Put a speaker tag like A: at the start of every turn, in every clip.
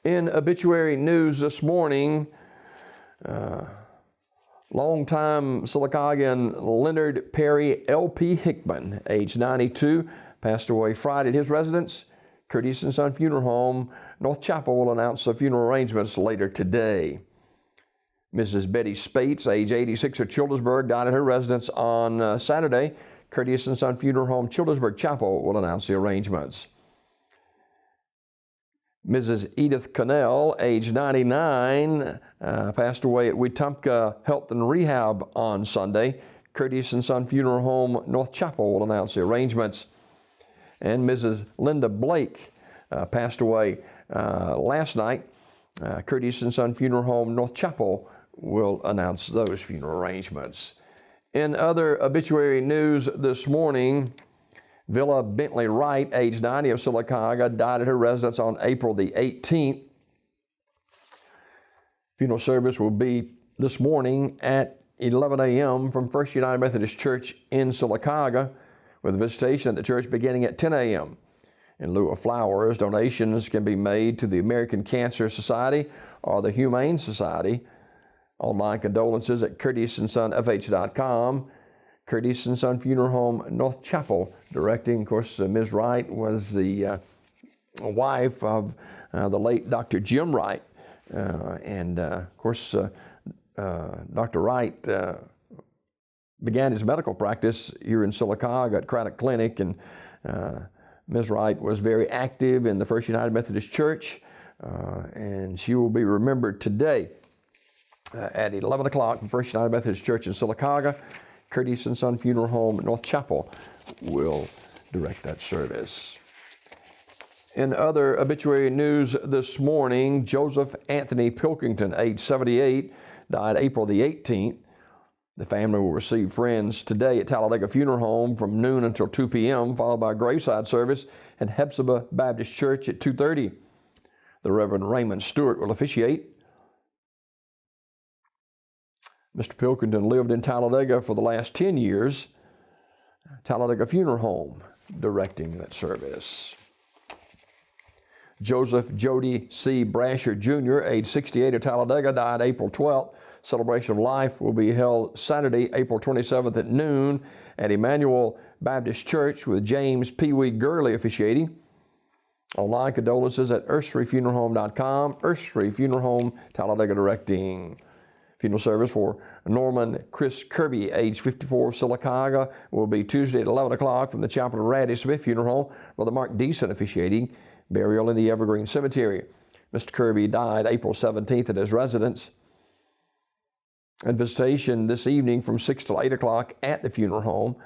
A: In obituary news this morning, longtime Sylacaugan Leonard Perry L.P. Hickman, age 92, passed away Friday at his residence, Curtis & Son Funeral Home. North Chapel will announce the funeral arrangements later today. Mrs. Betty Spates, age 86, of Childersburg, died at her residence on Saturday. Curtis & Son Funeral Home, Childersburg Chapel, will announce the arrangements. Mrs. Edith Connell, age 99, passed away at Wetumpka Health and Rehab on Sunday. Curtis & Son Funeral Home, North Chapel, will announce the arrangements. And Mrs. Linda Blake passed away last night. Curtis & Son Funeral Home, North Chapel, will announce those funeral arrangements. In other obituary news this morning, Villa Bentley Wright, age 90, of Sylacauga, died at her residence on April the 18th. Funeral service will be this morning at 11 a.m. from First United Methodist Church in Sylacauga, with a visitation at the church beginning at 10 a.m. In lieu of flowers, donations can be made to the American Cancer Society or the Humane Society. Online condolences at curtisonfh.com. Curtis & Son Funeral Home, North Chapel, directing. Of course, Ms. Wright was the wife of the late Dr. Jim Wright. Of course, Dr. Wright began his medical practice here in Sylacauga at Craddock Clinic, and Ms. Wright was very active in the First United Methodist Church, and she will be remembered today at 11 o'clock from First United Methodist Church in Sylacauga. Curtis & Son Funeral Home, North Chapel, will direct that service. In other obituary news this morning, Joseph Anthony Pilkington, age 78, died April the 18th. The family will receive friends today at Talladega Funeral Home from noon until 2 p.m., followed by a graveside service at Hephzibah Baptist Church at 2:30. The Reverend Raymond Stewart will officiate. Mr. Pilkington lived in Talladega for the last 10 years. Talladega Funeral Home directing that service. Joseph Jody C. Brasher Jr., age 68, of Talladega, died April 12th. Celebration of life will be held Saturday, April 27th at noon at Emmanuel Baptist Church, with James P. Wee Gurley officiating. Online condolences at EarthstreetFuneralHome.com. Earthstreet Funeral Home, Talladega directing. Funeral service for Norman Chris Kirby, age 54, of Sylacauga, will be Tuesday at 11 o'clock from the chapel of Ratty Smith Funeral Home. Brother Mark Deason officiating. Burial in the Evergreen Cemetery. Mr. Kirby died April 17th at his residence. And visitation this evening from 6 till 8 o'clock at the funeral home.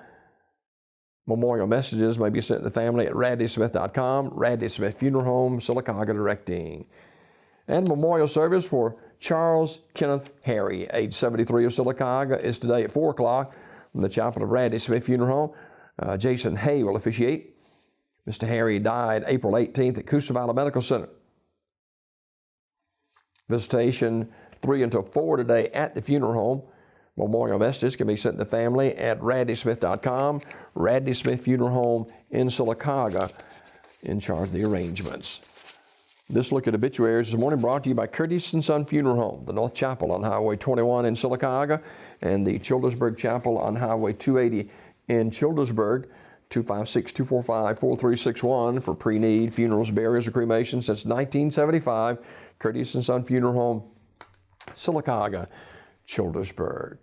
A: Memorial messages may be sent to the family at raddysmith.com. Raddy Smith Funeral Home, Sylacauga directing. And memorial service for Charles Kenneth Harry, age 73, of Sylacauga, is today at 4 o'clock from the chapel of Raddy Smith Funeral Home. Jason Hay will officiate. Mr. Harry died April 18th at Coosa Valley Medical Center. Visitation 3 until 4 today at the funeral home. Memorial messages can be sent to the family at raddysmith.com. Raddy Smith Funeral Home in Sylacauga in charge of the arrangements. This look at obituaries this morning brought to you by Curtis & Son Funeral Home, the North Chapel on Highway 21 in Sylacauga, and the Childersburg Chapel on Highway 280 in Childersburg. 256-245-4361 for pre-need funerals, burials, or cremation since 1975. Curtis & Son Funeral Home, Sylacauga, Childersburg.